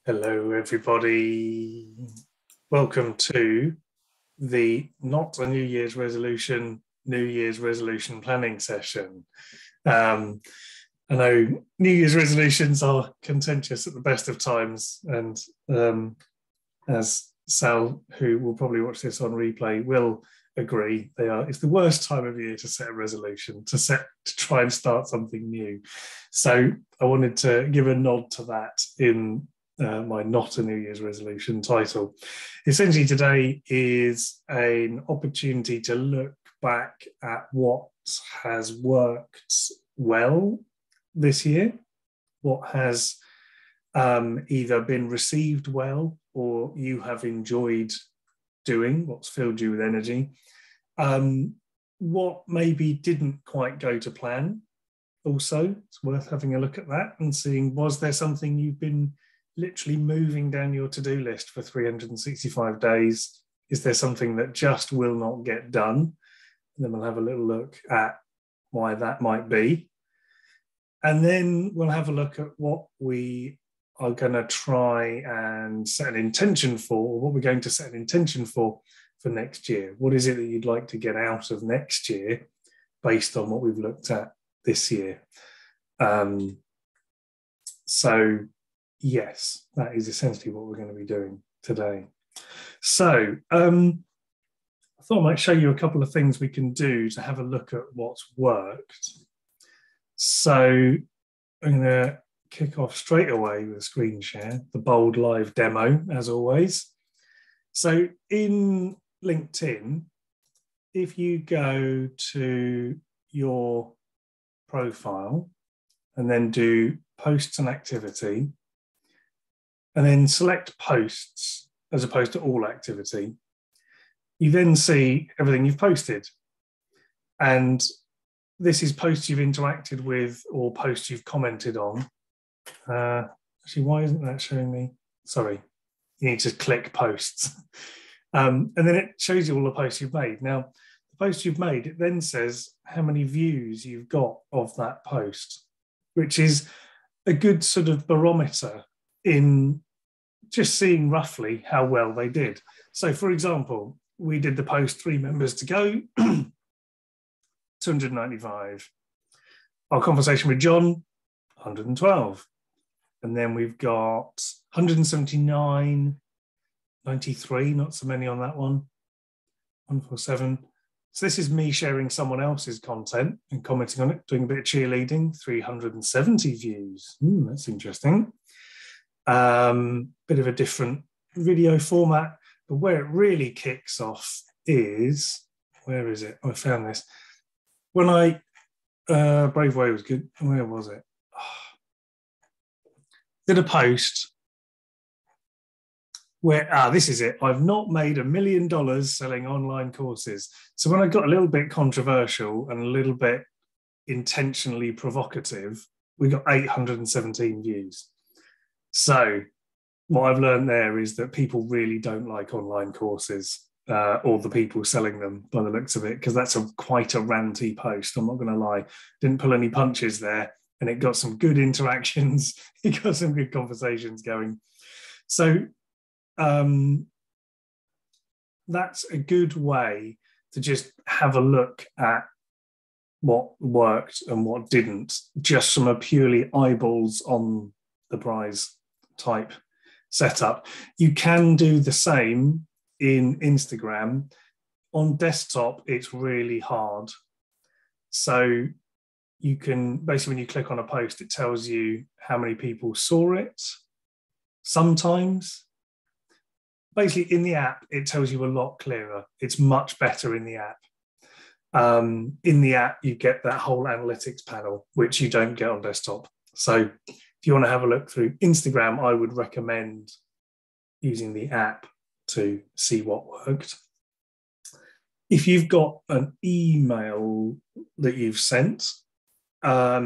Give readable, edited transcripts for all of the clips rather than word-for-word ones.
Hello, everybody. Welcome to the Not a New Year's Resolution, New Year's Resolution Planning Session. I know New Year's resolutions are contentious at the best of times, and as Sal, who will probably watch this on replay, will agree, it's the worst time of year to set a resolution, to try and start something new. So I wanted to give a nod to that in my Not a New Year's Resolution title. Essentially, today is an opportunity to look back at what has worked well this year, what has either been received well or you have enjoyed doing, what's filled you with energy, what maybe didn't quite go to plan. Also, it's worth having a look at that and seeing, was there something you've been literally moving down your to-do list for 365 days? Is there something that just will not get done? And then we'll have a little look at why that might be. And then we'll have a look at what we are going to try and set an intention for, or what we're going to set an intention for next year. What is it that you'd like to get out of next year based on what we've looked at this year? So yes, that is essentially what we're going to be doing today. So I thought I might show you a couple of things we can do to have a look at what's worked. So I'm going to kick off straight away with a screen share, the Bold Live demo, as always. So in LinkedIn, if you go to your profile and then do posts and activity, and then select posts as opposed to all activity, you then see everything you've posted. And this is posts you've interacted with or posts you've commented on. Actually, why isn't that showing me? Sorry, you need to click posts. And then it shows you all the posts you've made. Now, the posts you've made, it then says how many views you've got of that post, which is a good sort of barometer in just seeing roughly how well they did. So, for example, we did the post 3 members to go, 295. Our conversation with John, 112. And then we've got 179, 93, not so many on that one, 147. So this is me sharing someone else's content and commenting on it, doing a bit of cheerleading, 370 views. That's interesting. Bit of a different video format, but where it really kicks off is, where is it? I found this. When I, Brave Way was good. Where was it? Did a post where, this is it. I've not made $1 million selling online courses. So when I got a little bit controversial and a little bit intentionally provocative, we got 817 views. So what I've learned there is that people really don't like online courses or the people selling them by the looks of it, because that's quite a ranty post. I'm not going to lie. Didn't pull any punches there, and it got some good interactions. It got some good conversations going. So that's a good way to just have a look at what worked and what didn't, just from a purely eyeballs on the prize type setup. You can do the same in Instagram. On desktop, it's really hard. So you can, basically when you click on a post, it tells you how many people saw it. Sometimes, basically in the app, it tells you a lot clearer. It's much better in the app. In the app, you get that whole analytics panel, which you don't get on desktop. So if you want to have a look through Instagram, I would recommend using the app to see what worked. If you've got an email that you've sent, I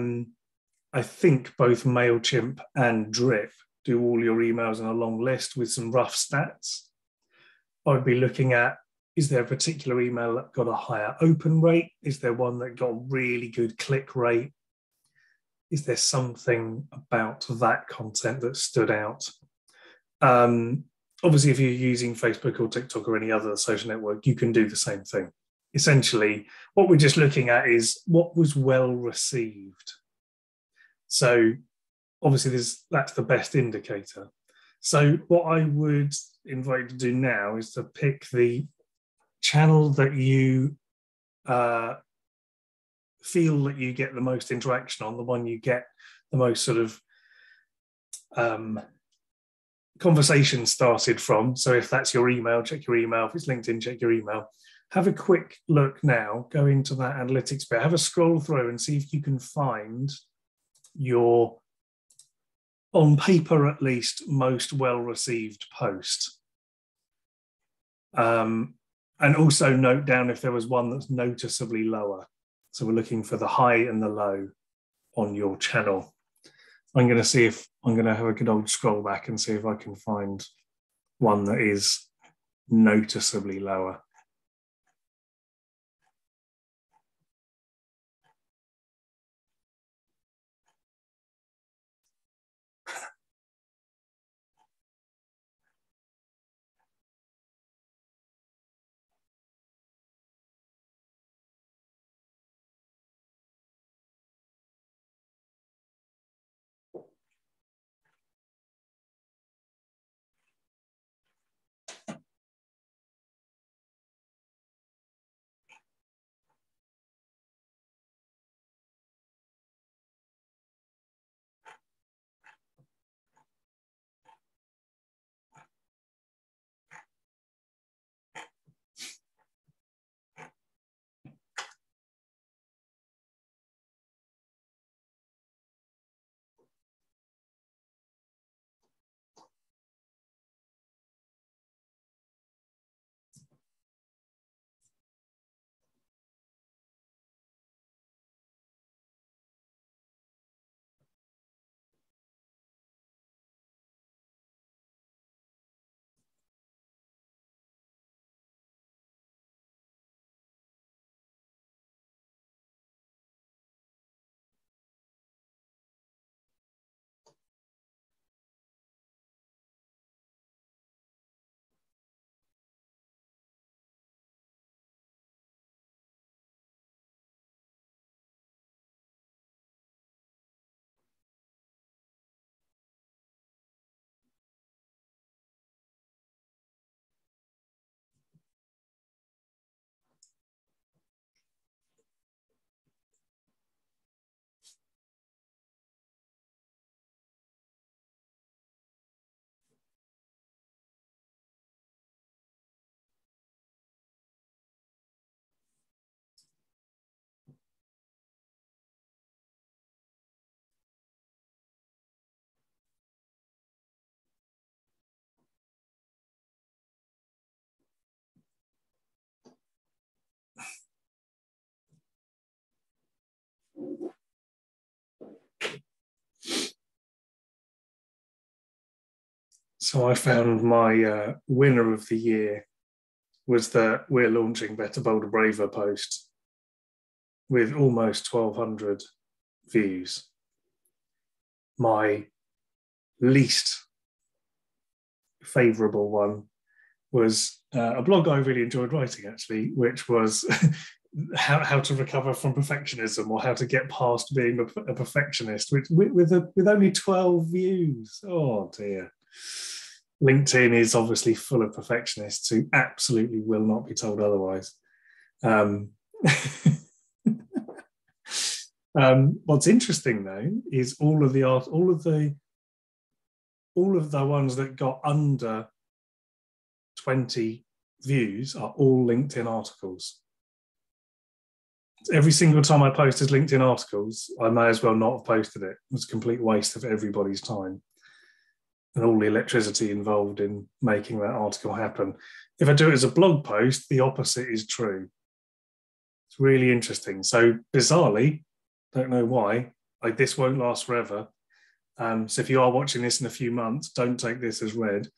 think both MailChimp and Drip do all your emails in a long list with some rough stats. I would be looking at, is there a particular email that got a higher open rate? Is there one that got a really good click rate? Is there something about that content that stood out? Obviously, if you're using Facebook or TikTok or any other social network, you can do the same thing. Essentially, what we're just looking at is what was well received. So obviously, that's the best indicator. So what I would invite you to do now is to pick the channel that you feel that you get the most interaction on, the one you get the most sort of conversation started from. So if that's your email, check your email. If it's LinkedIn, check your email. Have a quick look now, go into that analytics bit, have a scroll through and see if you can find your, on paper at least, most well-received post. And also note down if there was one that's noticeably lower. So we're looking for the high and the low on your channel. I'm going to have a good old scroll back and see if I can find one that is noticeably lower. So I found my winner of the year was the "We're launching Better, Bolder, Braver" post with almost 1,200 views. My least favourable one was a blog I really enjoyed writing, actually, which was how to recover from perfectionism, or how to get past being a perfectionist, which with only 12 views. Oh dear. LinkedIn is obviously full of perfectionists who absolutely will not be told otherwise. What's interesting though is all of the ones that got under 20 views are all LinkedIn articles. Every single time I posted LinkedIn articles, I may as well not have posted it. It was a complete waste of everybody's time and all the electricity involved in making that article happen. If I do it as a blog post, the opposite is true. It's really interesting. So bizarrely, don't know why, this won't last forever. So if you are watching this in a few months, don't take this as read.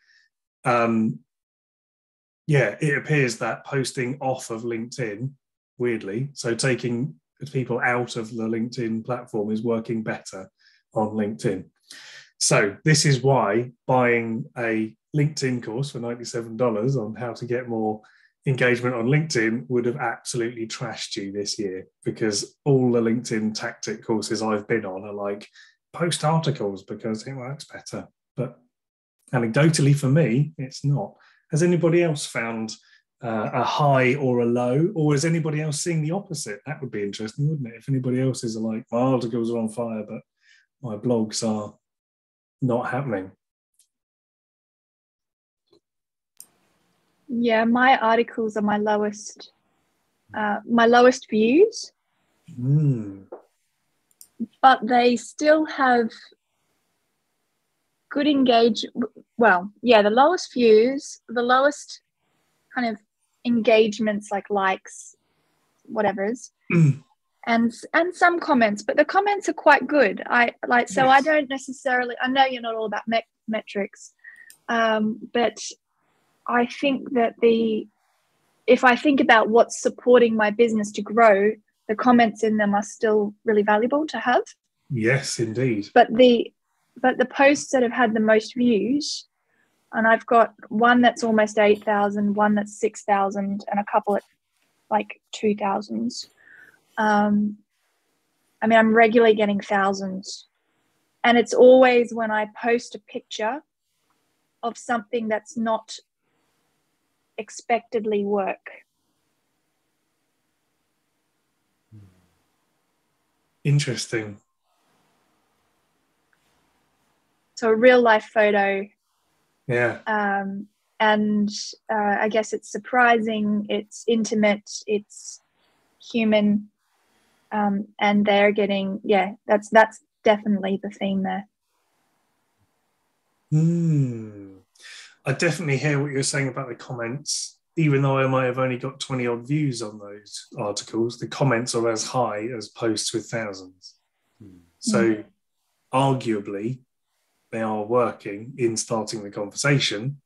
Yeah, it appears that posting off of LinkedIn, weirdly, so taking people out of the LinkedIn platform, is working better on LinkedIn. So this is why buying a LinkedIn course for $97 on how to get more engagement on LinkedIn would have absolutely trashed you this year, because all the LinkedIn tactic courses I've been on are like, post articles because it works better. But anecdotally for me, it's not. Has anybody else found a high or a low, or is anybody else seeing the opposite? That would be interesting, wouldn't it? If anybody else is like, my articles are on fire, but my blogs are not happening. Yeah, my articles are my lowest views, but they still have good well, yeah, the lowest views, the lowest kind of engagements, like likes, whatever's, and some comments, but the comments are quite good. I don't necessarily, I know you're not all about metrics, but I think that if I think about what's supporting my business to grow, the comments in them are still really valuable to have. Yes, indeed. But the posts that have had the most views, and I've got one that's almost 8,000, one that's 6,000, and a couple at like 2,000s. I mean, I'm regularly getting thousands, and it's always when I post a picture of something that's not expectedly work. Interesting. So a real life photo. Yeah. And I guess it's surprising, it's intimate, it's human, and they're getting, that's definitely the theme there. I definitely hear what you're saying about the comments. Even though I might have only got 20 odd views on those articles, the comments are as high as posts with thousands. So arguably they are working in starting the conversation,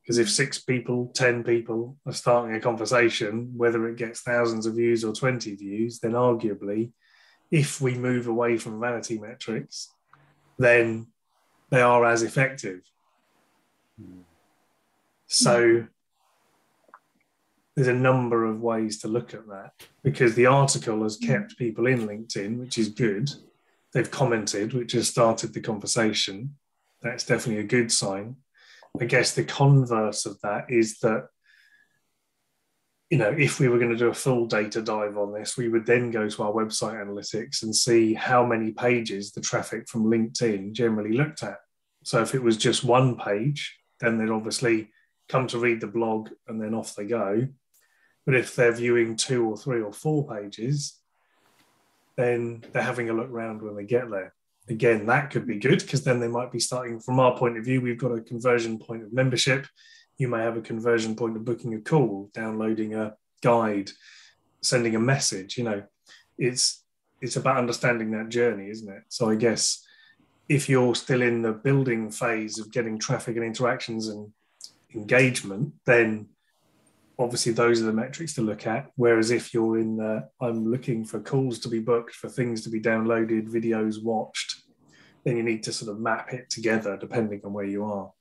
because if 6 people, 10 people are starting a conversation, whether it gets thousands of views or 20 views, then arguably, if we move away from vanity metrics, then they are as effective. So there's a number of ways to look at that, because the article has kept people in LinkedIn, which is good. They've commented, which has started the conversation. That's definitely a good sign. I guess the converse of that is that, you know, if we were going to do a full data dive on this, we would then go to our website analytics and see how many pages the traffic from LinkedIn generally looked at. So if it was just one page, then they'd obviously come to read the blog and then off they go. But if they're viewing 2 or 3 or 4 pages, then they're having a look around when they get there. Again, that could be good, because then they might be starting, from our point of view, we've got a conversion point of membership. You may have a conversion point of booking a call, downloading a guide, sending a message. You know, it's about understanding that journey, isn't it? So I guess if you're still in the building phase of getting traffic and interactions and engagement, then obviously those are the metrics to look at. Whereas if you're in the, I'm looking for calls to be booked, for things to be downloaded, videos watched, then you need to sort of map it together depending on where you are.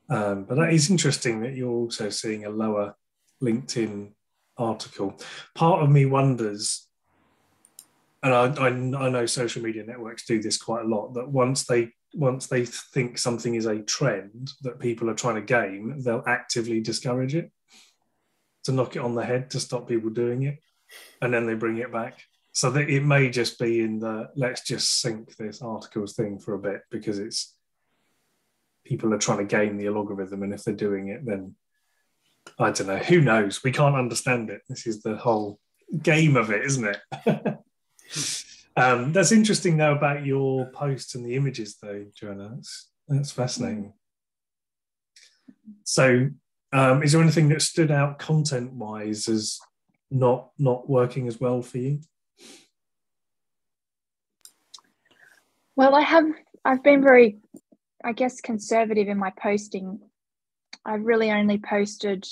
But that is interesting that you're also seeing a lower LinkedIn article. Part of me wonders, and I know social media networks do this quite a lot, that once they think something is a trend that people are trying to gain, they'll actively discourage it, to knock it on the head, to stop people doing it, and then they bring it back. So that it may just be in the, let's just sink this articles thing for a bit, because it's, people are trying to game the algorithm, and if they're doing it, then I don't know, who knows? We can't understand it. This is the whole game of it, isn't it? That's interesting though about your posts and the images though, Joanna. That's fascinating. So is there anything that stood out content-wise as not working as well for you? Well, I've been very, I guess, conservative in my posting. I've really only posted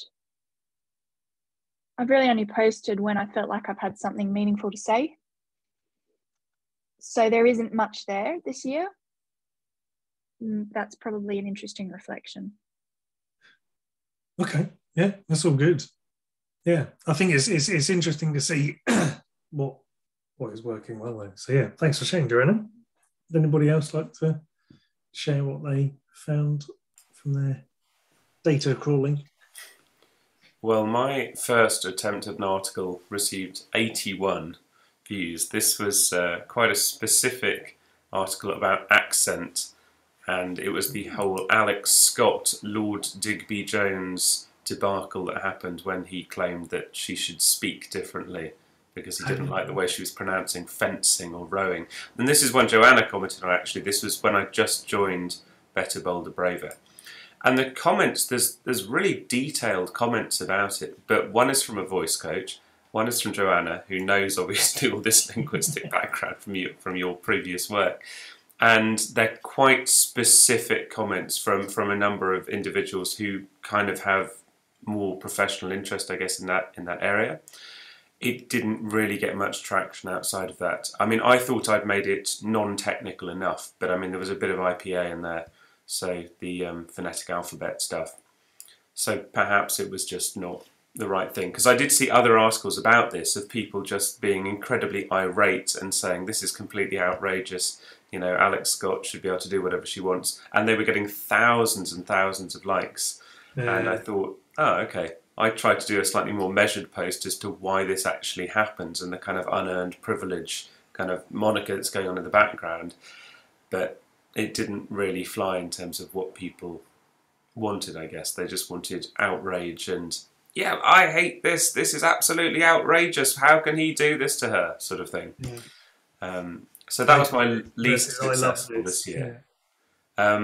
when I felt like I've had something meaningful to say. So there isn't much there this year. that's probably an interesting reflection. Okay, yeah, that's all good. Yeah, I think it's interesting to see what is working well though. So yeah, thanks for sharing, Joanna. Would anybody else like to share what they found from their data crawling? Well, my first attempt at an article received 81 views. This was quite a specific article about accent, and it was the whole Alex Scott, Lord Digby Jones debacle that happened when he claimed that she should speak differently because he didn't like the way she was pronouncing fencing or rowing. And this is one Joanna commented on, actually. This was when I just joined Better, Bolder, Braver. And the comments, there's really detailed comments about it, but one is from a voice coach, one is from Joanna, who knows obviously all this linguistic background from your previous work. And they're quite specific comments from a number of individuals who kind of have more professional interest, I guess, in that area. It didn't really get much traction outside of that. I mean, I thought I'd made it non-technical enough, but I mean, there was a bit of IPA in there, so the phonetic alphabet stuff. So perhaps it was just not the right thing, because I did see other articles about this of people just being incredibly irate and saying this is completely outrageous. You know, Alex Scott should be able to do whatever she wants, and they were getting thousands and thousands of likes. And I thought, oh, okay. I tried to do a slightly more measured post as to why this actually happens and the kind of unearned privilege kind of moniker that's going on in the background, but it didn't really fly in terms of what people wanted, I guess. They just wanted outrage and, yeah, I hate this. This is absolutely outrageous. How can he do this to her? Sort of thing. Yeah. So that was my least successful this year. Yeah.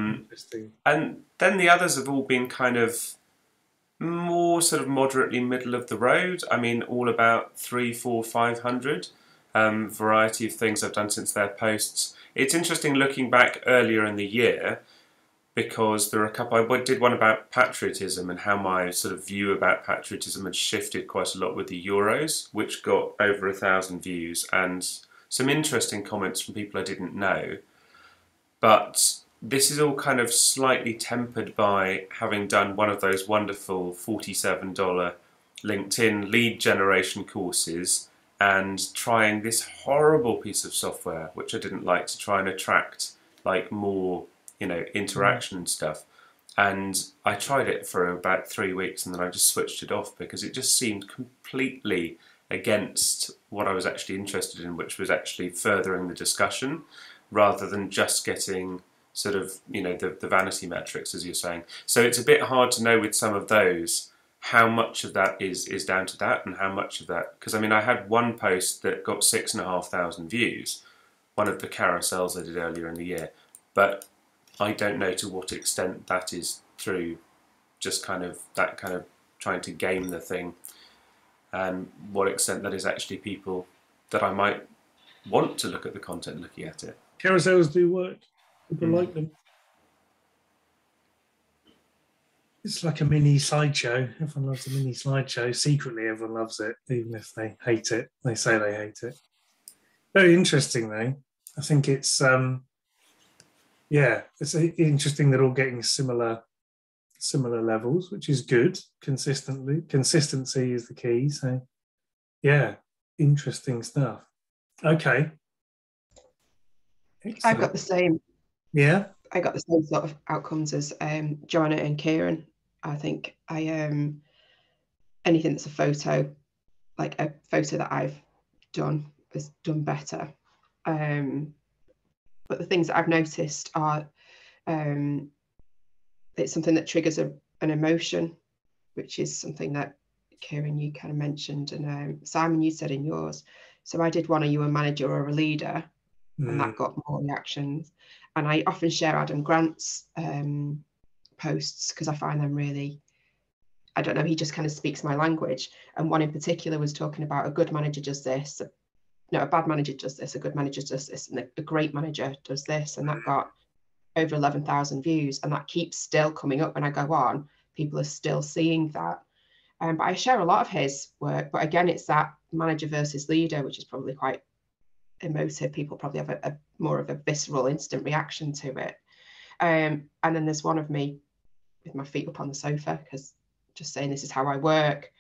And then the others have all been kind of more sort of moderately middle of the road. I mean, all about 300, 400, 500. Variety of things I've done since their posts. It's interesting looking back earlier in the year, because there are a couple. I did one about patriotism and how my sort of view about patriotism had shifted quite a lot with the Euros, which got over 1,000 views and some interesting comments from people I didn't know. But this is all kind of slightly tempered by having done one of those wonderful $47 LinkedIn lead generation courses and trying this horrible piece of software, which I didn't like, to try and attract like more, you know, interaction and stuff. And I tried it for about 3 weeks and then I just switched it off because it just seemed completely against what I was actually interested in, which was actually furthering the discussion rather than just getting sort of, you know, the vanity metrics, as you're saying. So it's a bit hard to know with some of those how much of that is down to that and how much of that, because I mean, I had one post that got 6,500 views, one of the carousels I did earlier in the year, but I don't know to what extent that is through just kind of that kind of trying to game the thing, and what extent that is actually people that I might want to look at the content looking at it. Carousels do work. People like them. It's like a mini slideshow. Everyone loves a mini slideshow. Secretly, everyone loves it, even if they hate it. They say they hate it. Very interesting, though. I think it's, it's interesting they're all getting similar levels, which is good. Consistency is the key. So, yeah, interesting stuff. Okay. Excellent. I've got the same. Yeah. I got the same sort of outcomes as Joanna and Kieran. I think anything that's a photo, like a photo that I've done, has done better. But the things that I've noticed are it's something that triggers an emotion, which is something that Kieran, you kind of mentioned, and Simon, you said in yours. So I did one, are you a manager or a leader? And that got more reactions. And I often share Adam Grant's posts because I find them really, I don't know, he just kind of speaks my language. And one in particular was talking about a good manager does this, no, a bad manager does this, a good manager does this, and a great manager does this. And that got over 11,000 views. And that keeps still coming up when I go on. People are still seeing that. But I share a lot of his work. But again, it's that manager versus leader, which is probably quite emotive. People probably have a more of a visceral instant reaction to it. And then there's one of me with my feet up on the sofa, because just saying this is how I work.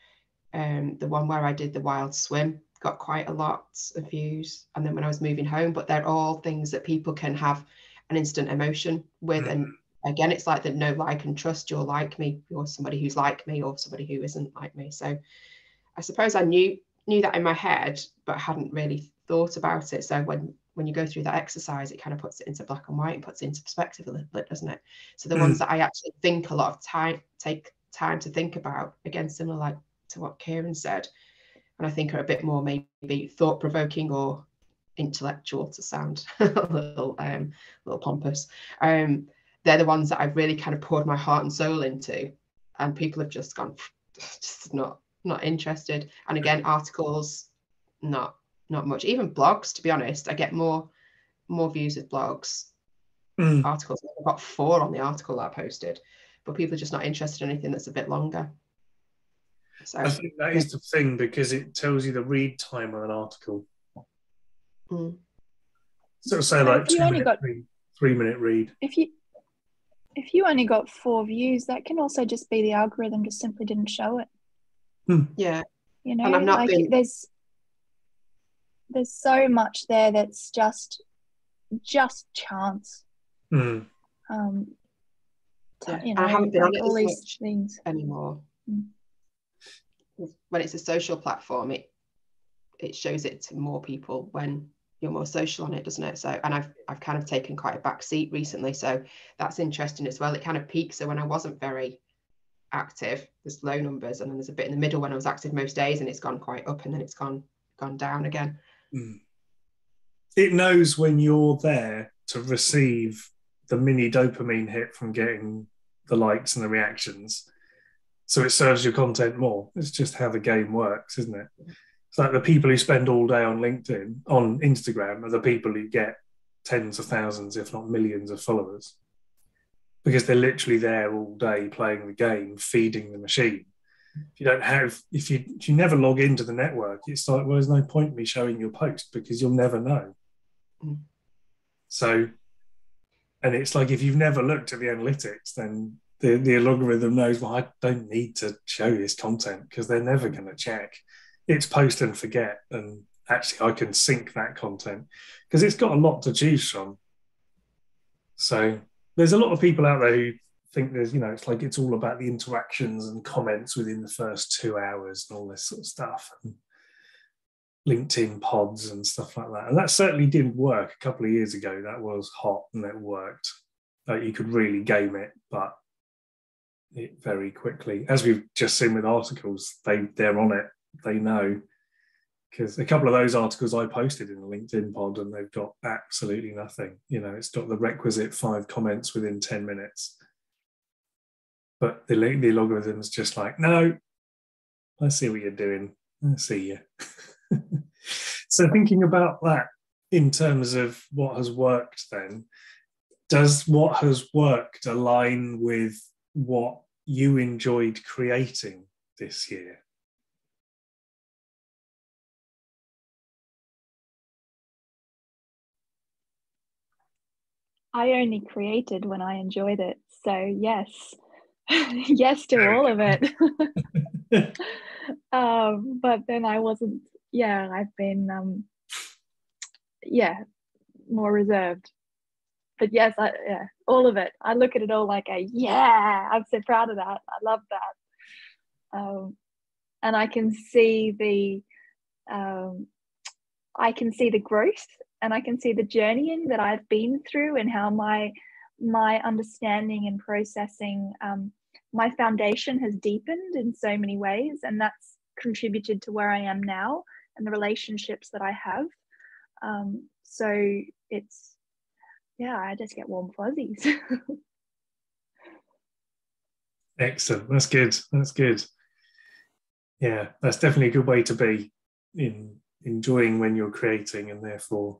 The one where I did the wild swim got quite a lot of views. And then when I was moving home, but they're all things that people can have an instant emotion with. And again, it's like that, no like and trust, you're like me, you're somebody who's like me, or somebody who isn't like me. So I suppose I knew that in my head, but hadn't really thought about it. So when you go through that exercise, it kind of puts it into black and white and puts it into perspective a little bit, doesn't it? So the ones that I actually think a lot of time, take time to think about, again, similar like to what Kieran said, and I think are a bit more maybe thought-provoking or intellectual, to sound a little pompous. They're the ones that I've really kind of poured my heart and soul into, and people have just gone, just not interested. And again, articles, not much. Even blogs, to be honest, I get more views with blogs. Articles, I've got 4 on the article that I posted, but people are just not interested in anything that's a bit longer. So I think that is the thing, because it tells you the read time of an article. So say like 3-minute read. If you only got 4 views, that can also just be the algorithm just simply didn't show it. Yeah, you know, and I've not like been... there's so much there that's just chance. Yeah. You know, I haven't been like on it all as these much things anymore. When it's a social platform, it shows it to more people when you're more social on it, doesn't it? So, and I've kind of taken quite a back seat recently, so that's interesting as well. It kind of peaks. So when I wasn't very active, there's low numbers, and then there's a bit in the middle when I was active most days, and it's gone quite up, and then it's gone down again. It knows when you're there to receive the mini dopamine hit from getting the likes and the reactions, so it serves your content more. It's just how the game works, isn't it? It's like the people who spend all day on LinkedIn, on Instagram, are the people who get tens of thousands, if not millions, of followers, because they're literally there all day playing the game, feeding the machine. If you never log into the network, it's like, well, there's no point me showing your post, because you'll never know. So, and it's like, if you've never looked at the analytics, then the algorithm knows, well, I don't need to show this content, because they're never going to check. It's post and forget, and actually I can sync that content because it's got a lot to choose from. So there's a lot of people out there who think there's, it's like it's all about the interactions and comments within the first 2 hours and all this sort of stuff, and LinkedIn pods and stuff like that. And that certainly didn't work a couple of years ago. That was hot and it worked. You could really game it, but it very quickly, as we've just seen with articles, they're on it. They know, because a couple of those articles I posted in the LinkedIn pod, and they've got absolutely nothing. It's got the requisite 5 comments within 10 minutes. But the algorithm's just like, no, I see what you're doing. I see you. So thinking about that in terms of what has worked then, does what has worked align with what you enjoyed creating this year? I only created when I enjoyed it. So yes, yes to all of it. But then I wasn't, I've been, more reserved. But yes, all of it. I look at it all like I'm so proud of that. I love that. And I can see the growth, and I can see the journeying that I've been through, and how my understanding and processing, my foundation has deepened in so many ways, and that's contributed to where I am now and the relationships that I have. So it's, I just get warm fuzzies. Excellent. That's good. Yeah, that's definitely a good way to be, in enjoying when you're creating, and therefore,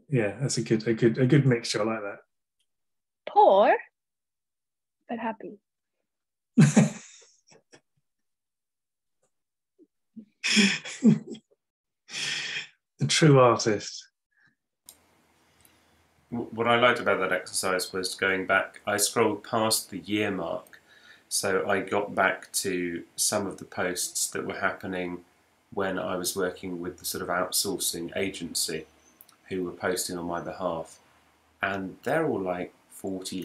that's a good mixture. I like that. Poor, but happy. The true artist. what I liked about that exercise was going back. I scrolled past the year mark, so I got back to some of the posts that were happening when I was working with the sort of outsourcing agency who were posting on my behalf, and they're all like 40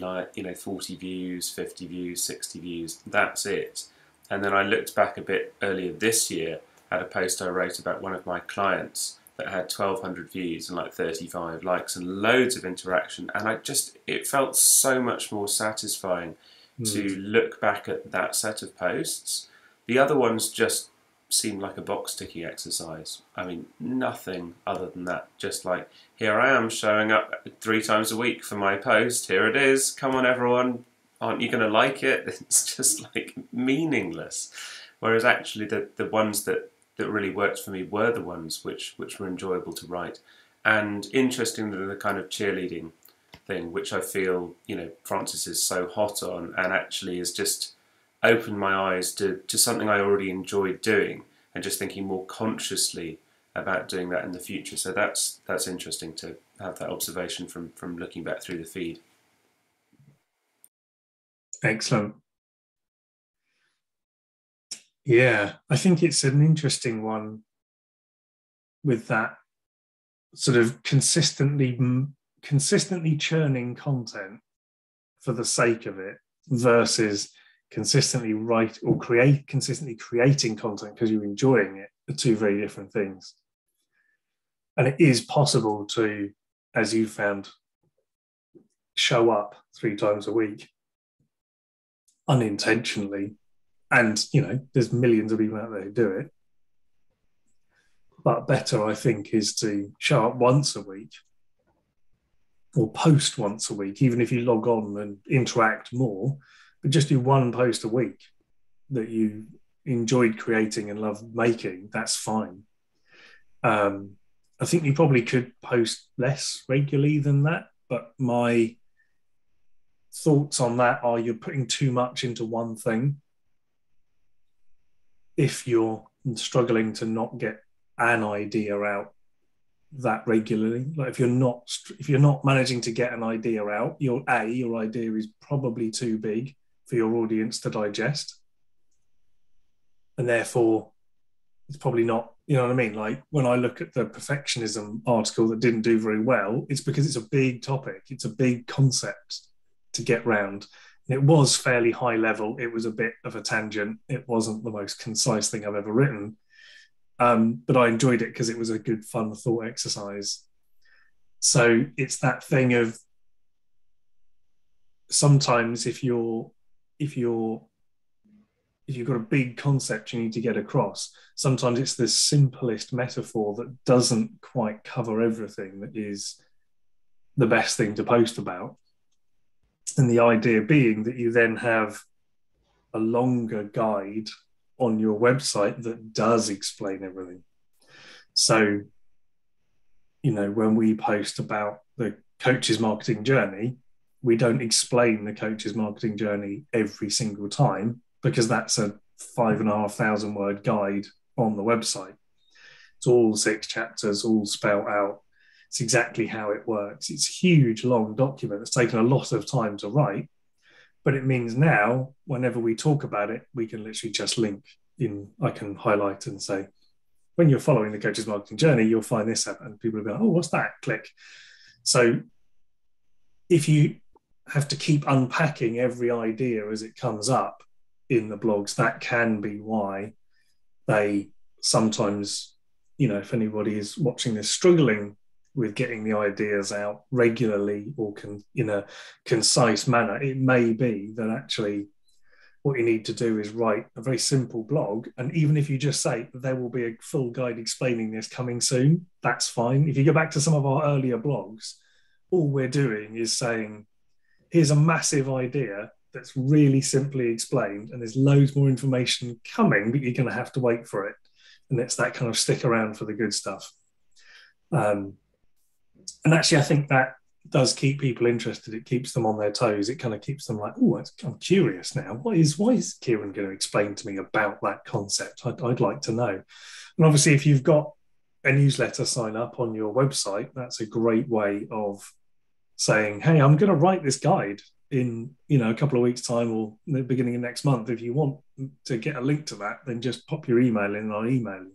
views, 50 views, 60 views. That's it. And then I looked back a bit earlier this year at a post I wrote about one of my clients that had 1,200 views and like 35 likes and loads of interaction. And it felt so much more satisfying to look back at that set of posts. The other ones just seemed like a box ticking exercise. I mean, nothing other than that. Just like, here I am showing up 3 times a week for my post. Here it is. Come on, everyone. Aren't you going to like it? It's just like meaningless. Whereas actually the ones that really worked for me were the ones which were enjoyable to write. And interestingly, the kind of cheerleading thing, which I feel, Francis is so hot on, and actually has just opened my eyes to something I already enjoyed doing, and just thinking more consciously about doing that in the future. So that's interesting to have that observation from looking back through the feed. Excellent. Yeah, I think it's an interesting one with that sort of consistently churning content for the sake of it versus consistently consistently creating content because you're enjoying it are two very different things. And it is possible to, as you found, show up 3 times a week unintentionally. And, there's millions of people out there who do it. But better, I think, is to show up once a week or post once a week, even if you log on and interact more, but just do 1 post a week that you enjoyed creating and love making. That's fine. I think you probably could post less regularly than that, but my thoughts on that are you're putting too much into one thing. If you're struggling to not get an idea out that regularly, like if you're not managing to get an idea out, your idea is probably too big for your audience to digest, and therefore it's probably not. You know what I mean? Like when I look at the perfectionism article that didn't do very well, it's because it's a big topic, it's a big concept to get round. And it was fairly high level. It was a bit of a tangent. It wasn't the most concise thing I've ever written. But I enjoyed it because it was a good, fun thought exercise. So it's that thing of sometimes if you've got a big concept you need to get across, sometimes it's the simplest metaphor that doesn't quite cover everything that is the best thing to post about. And the idea being that you then have a longer guide on your website that does explain everything. So, when we post about the coach's marketing journey, we don't explain the coach's marketing journey every single time because that's a 5,500 word guide on the website. It's all 6 chapters, all spelled out. It's exactly how it works. It's a huge, long document that's taken a lot of time to write, but it means now, whenever we talk about it, we can literally just link in. I can highlight and say, when you're following the coach's marketing journey, you'll find this app, and people will go, oh, what's that? Click. So if you have to keep unpacking every idea as it comes up in the blogs, that can be why they sometimes, if anybody is watching this struggling with getting the ideas out regularly or in a concise manner, it may be that actually what you need to do is write a very simple blog. And even if you just say there will be a full guide explaining this coming soon, that's fine. If you go back to some of our earlier blogs, all we're doing is saying, here's a massive idea that's really simply explained, and there's loads more information coming, but you're going to have to wait for it. And it's that kind of stick around for the good stuff. And actually, I think that does keep people interested. It keeps them on their toes. It kind of keeps them like, oh, I'm curious now. Why is Kieran going to explain to me about that concept? I'd like to know. And obviously, if you've got a newsletter sign up on your website, that's a great way of saying, hey, I'm going to write this guide in, a couple of weeks' time or the beginning of next month. If you want to get a link to that, then just pop your email in and I'll email you.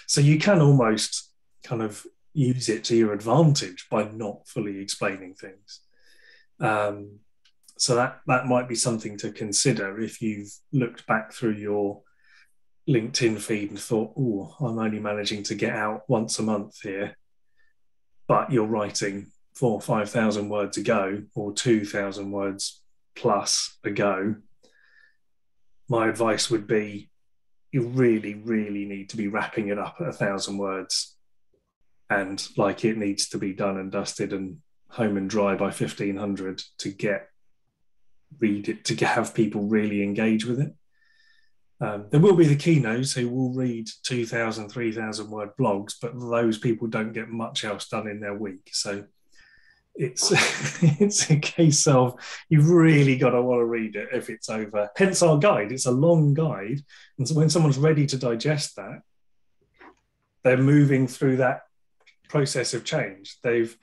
So you can almost kind of use it to your advantage by not fully explaining things. So that might be something to consider if you've looked back through your LinkedIn feed and thought, oh, I'm only managing to get out once a month here, but you're writing 4,000 or 5,000 words a go, or 2,000 words plus a go. My advice would be you really, really need to be wrapping it up at 1,000 words, and like it needs to be done and dusted and home and dry by 1,500 to read it, to have people really engage with it. There will be the keynotes who will read 2,000, 3,000 word blogs, but those people don't get much else done in their week. So it's it's a case of you've really got to want to read it if it's over. Hence our guide. It's a long guide. And so when someone's ready to digest that, they're moving through that process of change. They've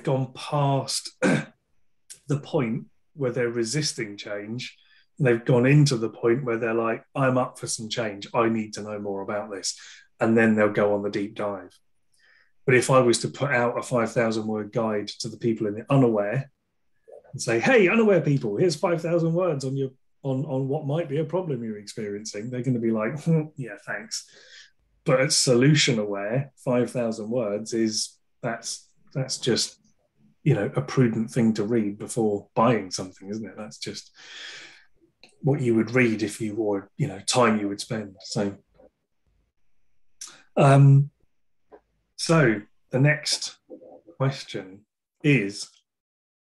gone past the point where they're resisting change. They've gone into the point where they're like, I'm up for some change. I need to know more about this. And then they'll go on the deep dive. But if I was to put out a 5,000 word guide to the people in the unaware and say, hey, unaware people, here's 5,000 words on what might be a problem you're experiencing, they're going to be like, yeah, thanks. But at solution aware, 5,000 words that's just, a prudent thing to read before buying something, isn't it? That's just what you would read if you were, time you would spend. So, so the next question is,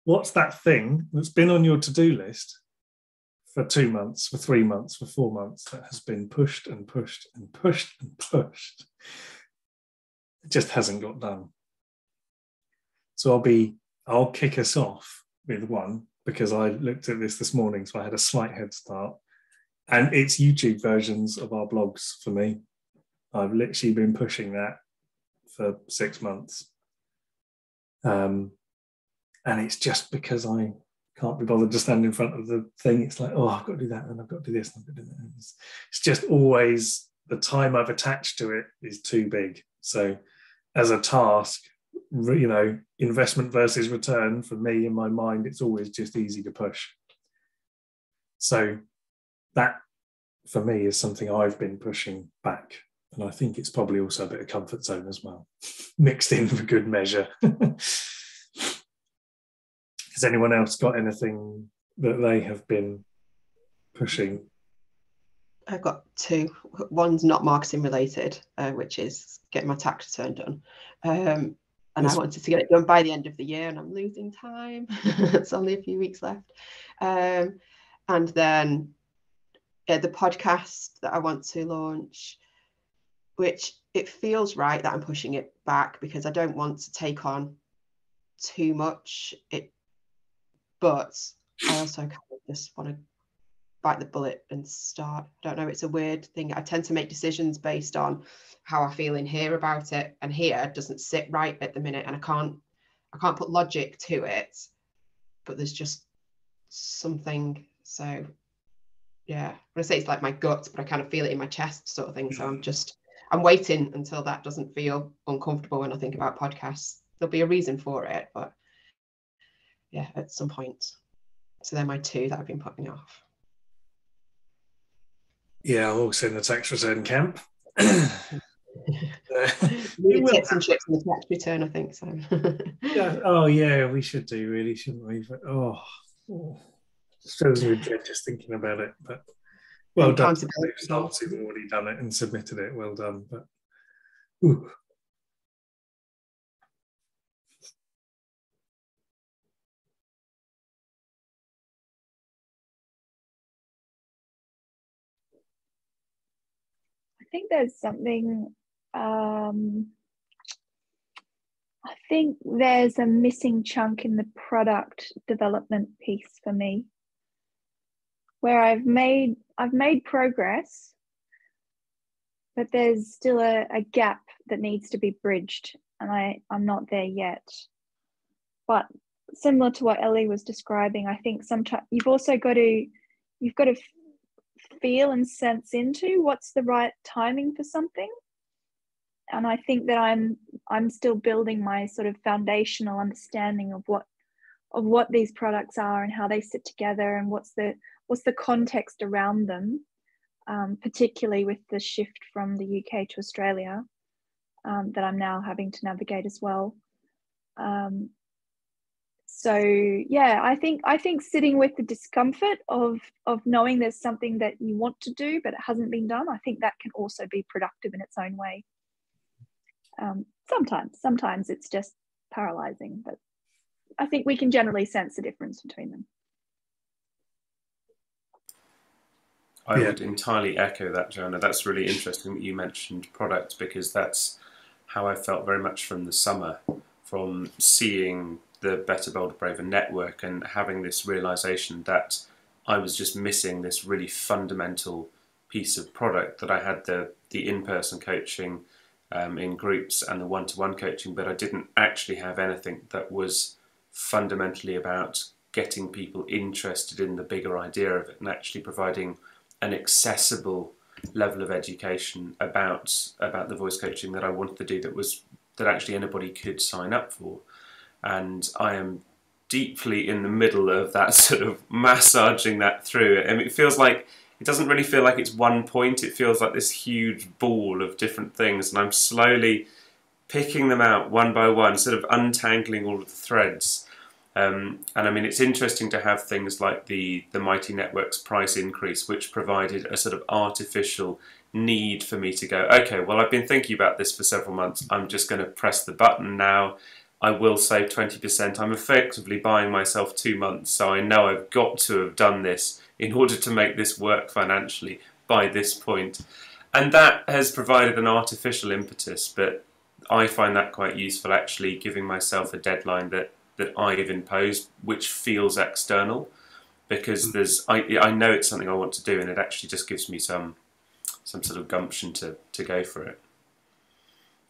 what's that thing that's been on your to-do list for 2 months, for 3 months, for 4 months, that has been pushed and pushed and pushed and pushed? It just hasn't got done. So I'll kick us off with one, because I looked at this morning, so I had a slight head start. And it's YouTube versions of our blogs for me. I've literally been pushing that for 6 months. And it's just because I can't be bothered to stand in front of the thing. It's like, oh, I've got to do that, and I've got to do this, and I've got to do that. It's just always the time I've attached to it is too big. So as a task, investment versus return, for me in my mind, it's always just easy to push. So that for me is something I've been pushing back. And I think it's probably also a bit of comfort zone as well, mixed in for good measure. Has anyone else got anything that they have been pushing? I've got two. One's not marketing related, which is getting my tax return done. And I wanted to get it done by the end of the year, and I'm losing time. It's only a few weeks left. And then the podcast that I want to launch, which it feels right that I'm pushing it back because I don't want to take on too much. But I also kind of just want to bite the bullet and start. I don't know, it's a weird thing. I tend to make decisions based on how I feel in here about it, and here doesn't sit right at the minute, and I can't put logic to it, but there's just something. So yeah, when I say it's like my gut, but I kind of feel it in my chest sort of thing. So I'm waiting until that doesn't feel uncomfortable when I think about podcasts. There'll be a reason for it, but yeah, at some point. So they're my two that I've been putting off. Yeah, I'm also in the tax return camp. Tips and tricks in the tax return, I think so. Yeah. Oh yeah, we should do, really, shouldn't we? But just fills me with dread just thinking about it. But well done. We've already done it and submitted it. Well done. But ooh. I think there's something, I think there's a missing chunk in the product development piece for me, where I've made progress, but there's still a gap that needs to be bridged, and I'm not there yet. But similar to what Ellie was describing. I think sometimes you've got to feel and sense into what's the right timing for something. And I think that I'm still building my sort of foundational understanding of what these products are and how they sit together and what's the context around them, particularly with the shift from the UK to Australia that I'm now having to navigate as well. So yeah, I think sitting with the discomfort of knowing there's something that you want to do but it hasn't been done, I think that can also be productive in its own way. Sometimes it's just paralyzing, but I think we can generally sense the difference between them. I would entirely echo that, Joanna. That's really interesting that you mentioned product, because that's how I felt very much from the summer, from seeing the Better, Bolder, Braver network and having this realization that I was just missing this really fundamental piece of product, that I had the in-person coaching in groups and the one-to-one coaching, but I didn't actually have anything that was fundamentally about getting people interested in the bigger idea of it and actually providing an accessible level of education about the voice coaching that I wanted to do, that actually anybody could sign up for. And I am deeply in the middle of that, sort of massaging that through. And it feels like, it doesn't really feel like it's one point, it feels like this huge ball of different things, and I'm slowly picking them out one by one, sort of untangling all of the threads. And I mean, it's interesting to have things like the Mighty Networks price increase, which provided a sort of artificial need for me to go, okay, well, I've been thinking about this for several months, I'm just going to press the button now. I will save 20%. I'm effectively buying myself 2 months, so I know I've got to have done this in order to make this work financially by this point. And that has provided an artificial impetus, but I find that quite useful, actually giving myself a deadline that I've imposed, which feels external, because I know it's something I want to do, and it actually just gives me some sort of gumption to go for it.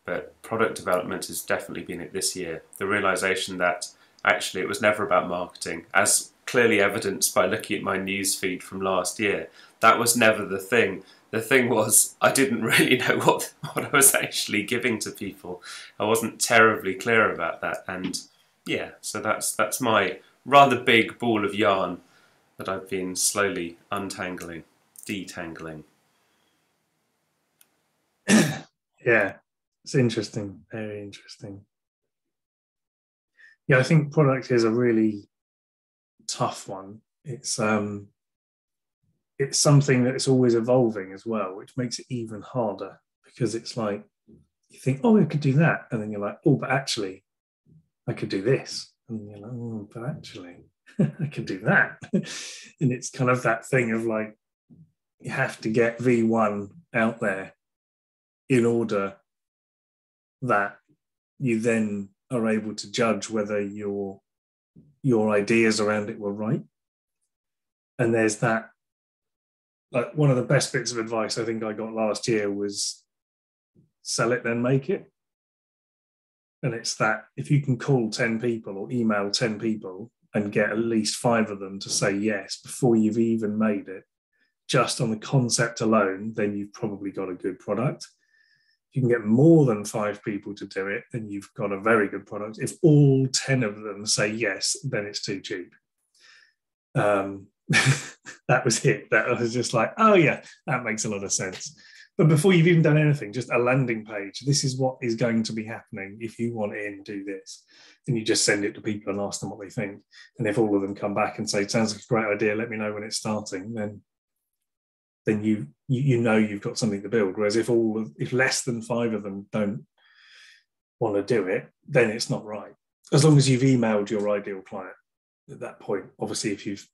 But product development has definitely been it this year. The realization that actually it was never about marketing, as clearly evidenced by looking at my news feed from last year. That was never the thing. The thing was, I didn't really know what I was actually giving to people. I wasn't terribly clear about that. And yeah, so that's my rather big ball of yarn that I've been slowly untangling, detangling. Yeah, it's interesting, very interesting. Yeah, I think product is a really tough one. It's something that it's always evolving as well, which makes it even harder, because it's like you think, oh, I could do that, and then you're like, oh, but actually I could do this, and then you're like, oh, but actually I could do that. And it's kind of that thing of like, you have to get V1 out there in order that you then are able to judge whether your ideas around it were right. And there's that, like, one of the best bits of advice I think I got last year was sell it, then make it. And it's that if you can call 10 people or email 10 people and get at least 5 of them to say yes before you've even made it, just on the concept alone, then you've probably got a good product. If you can get more than 5 people to do it, then you've got a very good product. If all 10 of them say yes, then it's too cheap. That was it. That was just like, oh yeah, that makes a lot of sense. But before you've even done anything, just a landing page, this is what is going to be happening if you want in, do this. And you just send it to people and ask them what they think. And if all of them come back and say, sounds like a great idea, let me know when it's starting, then you know you've got something to build. Whereas if less than 5 of them don't want to do it, then it's not right. As long as you've emailed your ideal client at that point. Obviously, if you've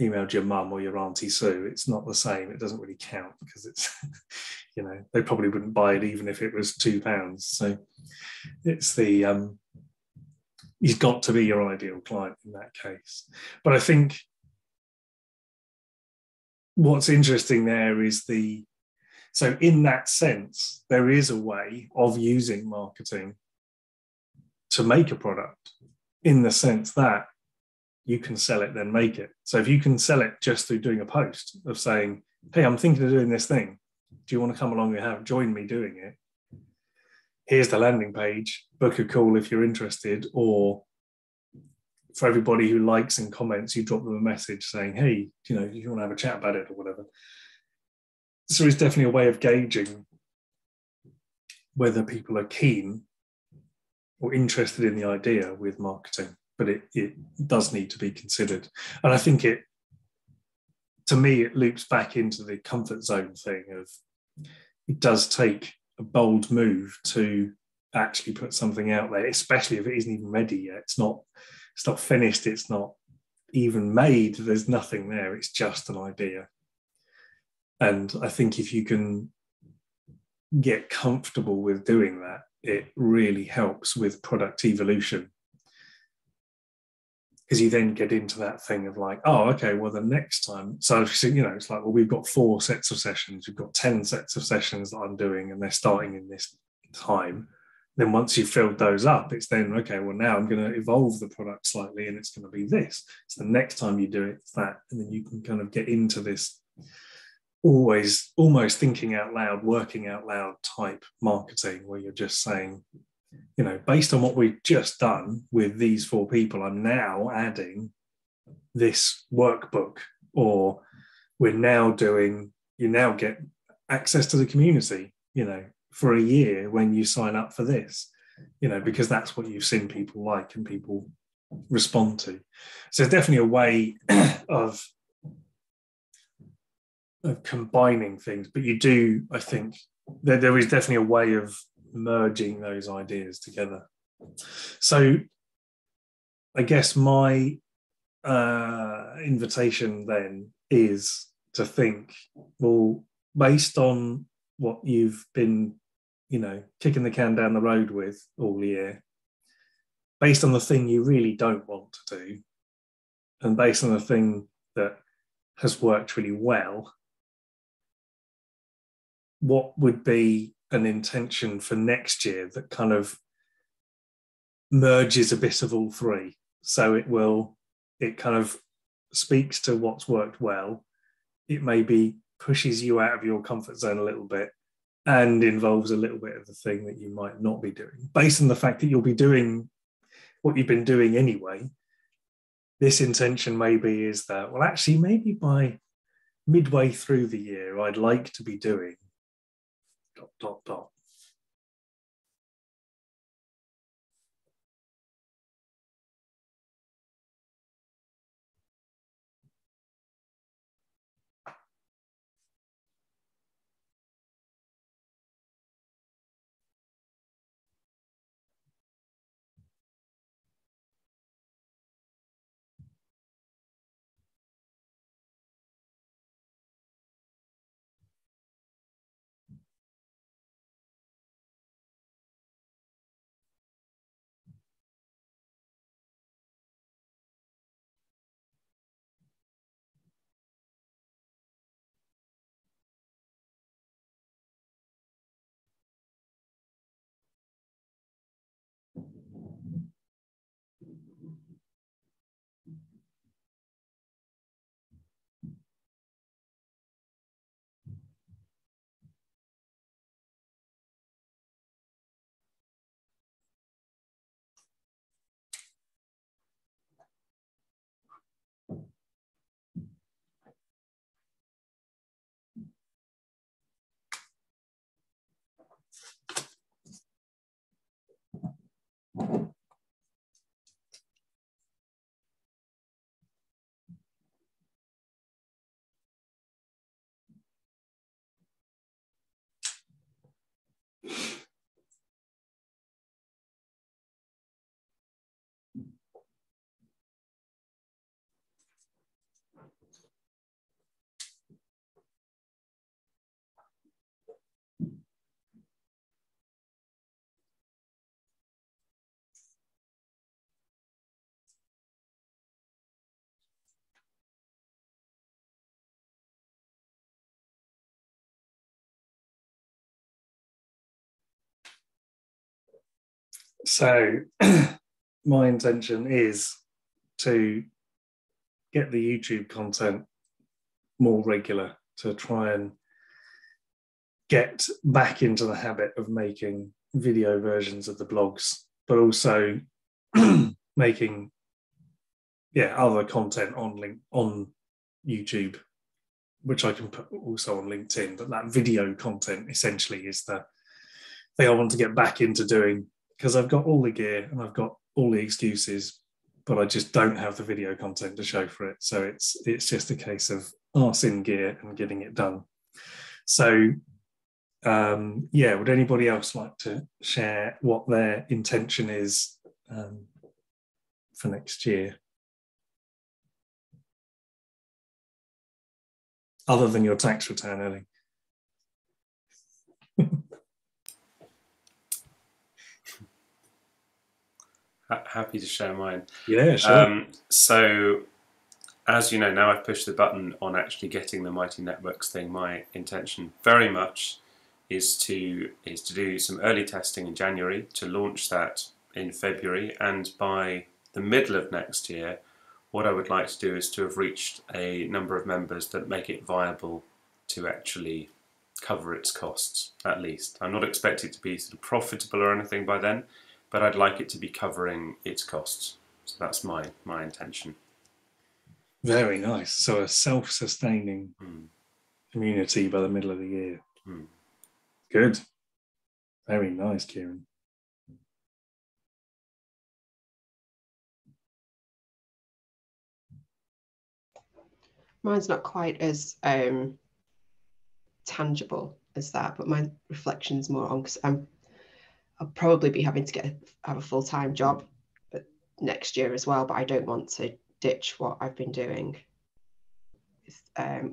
emailed your mum or your Auntie Sue, it's not the same. It doesn't really count, because it's they probably wouldn't buy it even if it was £2. So it's the you've got to be your ideal client in that case. But I think what's interesting there is so in that sense, there is a way of using marketing to make a product. in the sense that you can sell it, then make it. So if you can sell it just through doing a post of saying, hey, I'm thinking of doing this thing. Do you want to come along and join me doing it? Here's the landing page, book a call if you're interested. Or for everybody who likes and comments, you drop them a message saying, hey, you know, you want to have a chat about it or whatever. So it's definitely a way of gauging whether people are keen or interested in the idea with marketing, but it does need to be considered. And I think to me, it loops back into the comfort zone thing of, it does take a bold move to actually put something out there, especially if it isn't even ready yet. It's not finished. It's not even made. There's nothing there. It's just an idea. And I think if you can get comfortable with doing that, it really helps with product evolution. Because you then get into that thing of like, oh, okay, well, the next time. So, you know, it's like, well, we've got 4 sets of sessions. We've got 10 sets of sessions that I'm doing, and they're starting in this time. Then once you've filled those up, it's then, okay, well, now I'm going to evolve the product slightly, and it's going to be this. So the next time you do it, it's that. And then you can kind of get into this always almost thinking out loud, working out loud type marketing, where you're just saying, you know, based on what we've just done with these 4 people, I'm now adding this workbook, or you now get access to the community, you know, for a year when you sign up for this, you know, because that's what you've seen people like and people respond to. So it's definitely a way of combining things, but I think there is definitely a way of merging those ideas together. So I guess my invitation then is to think, well, based on what you've been, you know, kicking the can down the road with all year, based on the thing you really don't want to do, and based on the thing that has worked really well, what would be an intention for next year that kind of merges a bit of all 3? So it kind of speaks to what's worked well. It maybe pushes you out of your comfort zone a little bit and involves a little bit of the thing that you might not be doing. Based on the fact that you'll be doing what you've been doing anyway, this intention maybe is that, well, actually, maybe by midway through the year, I'd like to be doing ... So my intention is to get the YouTube content more regular, to try and get back into the habit of making video versions of the blogs, but also making other content on YouTube, which I can put also on LinkedIn. But that video content essentially is the thing I want to get back into doing, because I've got all the gear and I've got all the excuses, but I just don't have the video content to show for it. So it's just a case of arse in gear and getting it done. So would anybody else like to share what their intention is for next year? Other than your tax return, Ellie. Happy to share mine. Yeah, sure. So, as you know, now I've pushed the button on actually getting the Mighty Networks thing. My intention very much is to do some early testing in January, to launch that in February, and by the middle of next year, what I would like to do is to have reached a number of members that make it viable to actually cover its costs, at least. I'm not expecting it to be sort of profitable or anything by then, but I'd like it to be covering its costs. So that's my intention. Very nice. So a self-sustaining community by the middle of the year. Good. Very nice, Kieran. Mine's not quite as tangible as that, but my reflection's more on, because I'll probably be having to have a full-time job next year as well, but I don't want to ditch what I've been doing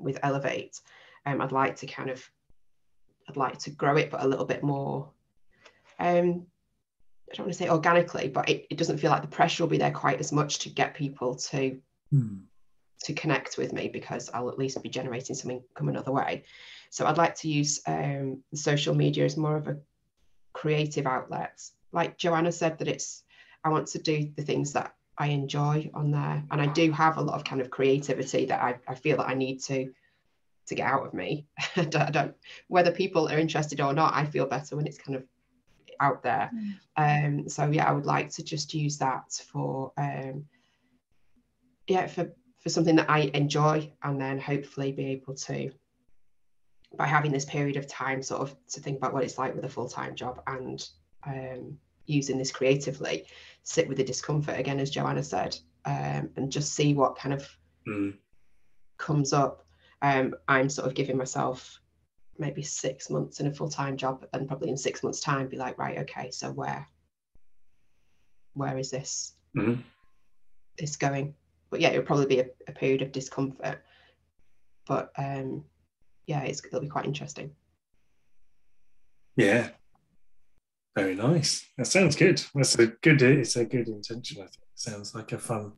with Elevate. I'd like to grow it, but a little bit more, I don't want to say organically, but it doesn't feel like the pressure will be there quite as much to get people to connect with me, because I'll at least be generating some income another way. So I'd like to use social media as more of a creative outlet. Like Joanna said, that I want to do the things that I enjoy on there, and I do have a lot of kind of creativity that I feel that I need to get out of me. I don't whether people are interested or not, I feel better when it's kind of out there. So yeah, I would like to just use that for something that I enjoy, and then hopefully be able to, by having this period of time sort of to think about what it's like with a full-time job, and using this creatively, sit with the discomfort again, as Joanna said, and just see what kind of comes up. I'm sort of giving myself maybe 6 months in a full-time job, and probably in 6 months' time be like, right, okay, so where is this this going? But yeah, it'll probably be a period of discomfort, but it'll be quite interesting. Yeah, very nice. That sounds good. It's a good intention. I think it sounds like a fun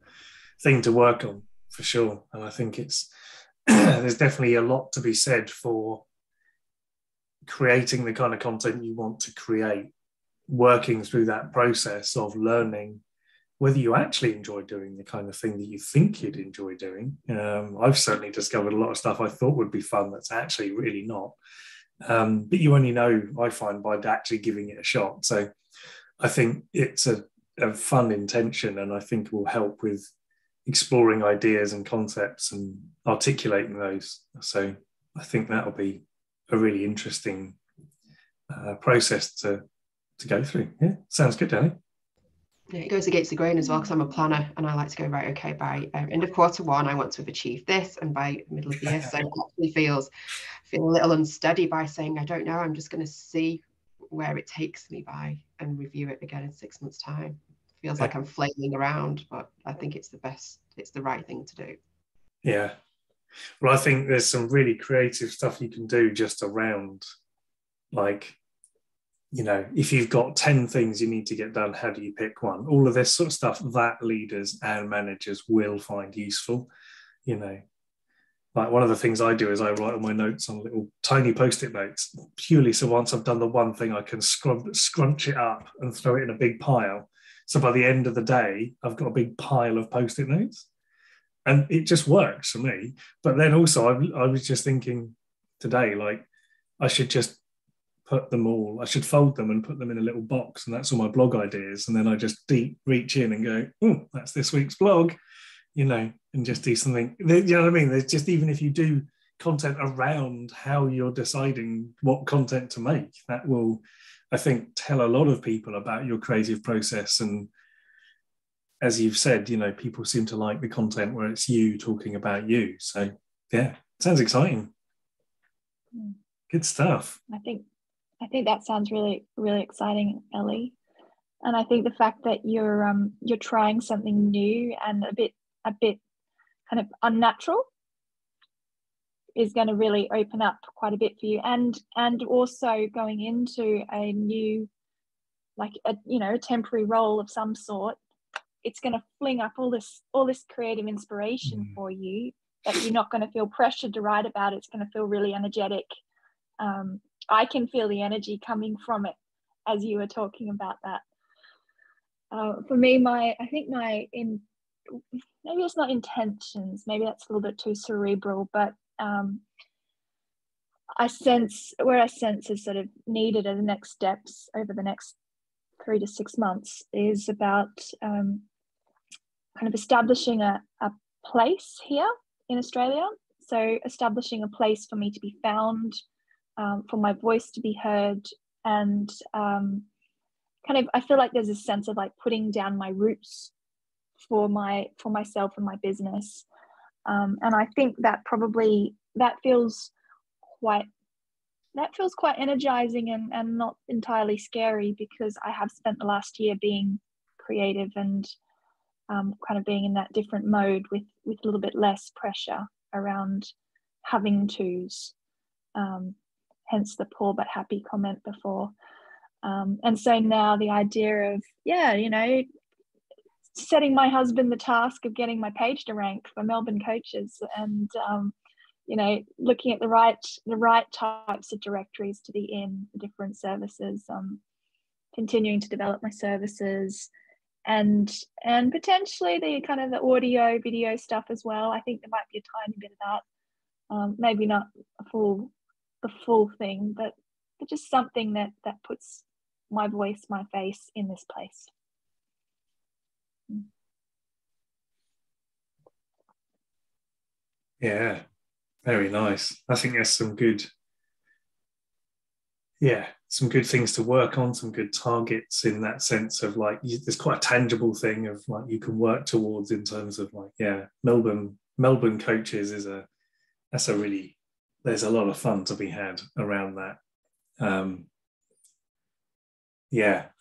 thing to work on for sure. And I think it's there's definitely a lot to be said for creating the kind of content you want to create, working through that process of learning whether you actually enjoy doing the kind of thing that you think you'd enjoy doing. I've certainly discovered a lot of stuff I thought would be fun that's actually really not. But you only know, I find, by actually giving it a shot. So I think it's a fun intention, and I think will help with exploring ideas and concepts and articulating those. So I think that'll be a really interesting process to go through. Yeah, sounds good, Danny. Yeah, it goes against the grain as well, because I'm a planner, and I like to go, right, okay, by end of Q1 I want to have achieved this, and by middle of the year. So it actually feel a little unsteady by saying, I don't know, I'm just going to see where it takes me by, and review it again in 6 months' time. Feels like I'm flailing around, but I think it's the right thing to do. Yeah. Well, I think there's some really creative stuff you can do just around, like, you know, if you've got 10 things you need to get done, how do you pick one? All of this sort of stuff that leaders and managers will find useful. You know, like one of the things I do is I write all my notes on little tiny Post-it notes, purely so once I've done the one thing, I can scrunch it up and throw it in a big pile. So by the end of the day, I've got a big pile of Post-it notes, and it just works for me. But then also I was just thinking today, like, I should just I should fold them and put them in a little box, and that's all my blog ideas. And then I just deep reach in and go, oh, that's this week's blog, and just do something. You know what I mean? There's just, even if you do content around how you're deciding what content to make, that will, I think, tell a lot of people about your creative process. And as you've said, people seem to like the content where it's you talking about you. So yeah, sounds exciting. Good stuff. I think that sounds really, really exciting, Ellie. And I think the fact that you're trying something new and a bit kind of unnatural is going to really open up quite a bit for you. And also going into a new, like a temporary role of some sort, it's going to fling up all this creative inspiration for you that you're not going to feel pressured to write about. It's going to feel really energetic. I can feel the energy coming from it as you were talking about that. For me, maybe it's not intentions, maybe that's a little bit too cerebral, but I sense is sort of needed as the next steps over the next 3 to 6 months is about kind of establishing a place here in Australia. So establishing a place for me to be found, for my voice to be heard, and I feel like there's a sense of like putting down my roots for myself and my business, and I think that feels quite energizing and not entirely scary, because I have spent the last year being creative and kind of being in that different mode with a little bit less pressure around having to's. Hence the poor but happy comment before. And so now the idea of, setting my husband the task of getting my page to rank for Melbourne coaches, and, looking at the right types of directories to be in the different services, continuing to develop my services, and potentially the kind of the audio video stuff as well. I think there might be a tiny bit of that, maybe not the full thing, but just something that puts my voice, my face in this place. Yeah, very nice. I think there's some good things to work on, some good targets in that sense of like, there's quite a tangible thing of like you can work towards in terms of like, Melbourne coaches there's a lot of fun to be had around that. I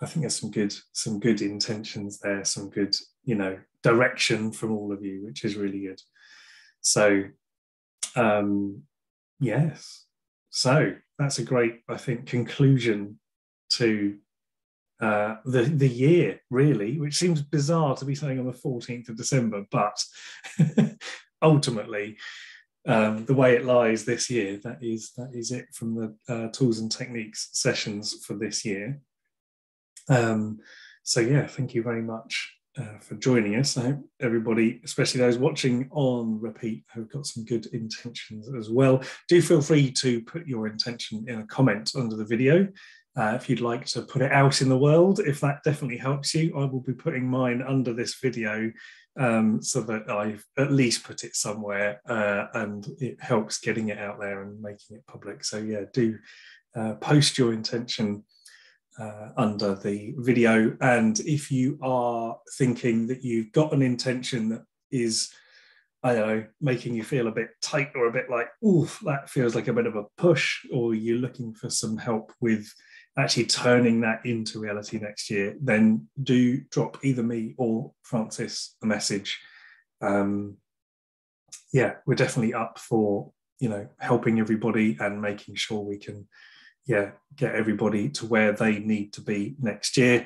think there's some good intentions there, some good, direction from all of you, which is really good. So, yes. So that's a great, I think, conclusion to the year, really, which seems bizarre to be saying on the 14th of December, but ultimately, the way it lies this year, that is it from the tools and techniques sessions for this year. Thank you very much for joining us. I hope everybody, especially those watching on repeat, have got some good intentions as well. Do feel free to put your intention in a comment under the video if you'd like to put it out in the world. If that definitely helps you, I will be putting mine under this video so that I've at least put it somewhere and it helps getting it out there and making it public. So yeah, do post your intention under the video. And if you are thinking that you've got an intention that is, I don't know, making you feel a bit tight or a bit like, oof, that feels like a bit of a push, or you're looking for some help with actually turning that into reality next year, then do drop either me or Francis a message. We're definitely up for, helping everybody and making sure we can get everybody to where they need to be next year.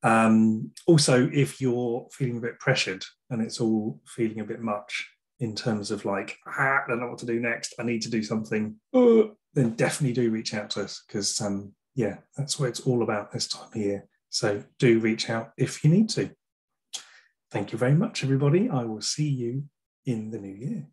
Also, if you're feeling a bit pressured and it's all feeling a bit much in terms of like, I don't know what to do next, I need to do something, then definitely do reach out to us, because that's what it's all about this time of year, So do reach out if you need to. Thank you very much, everybody. I will see you in the new year.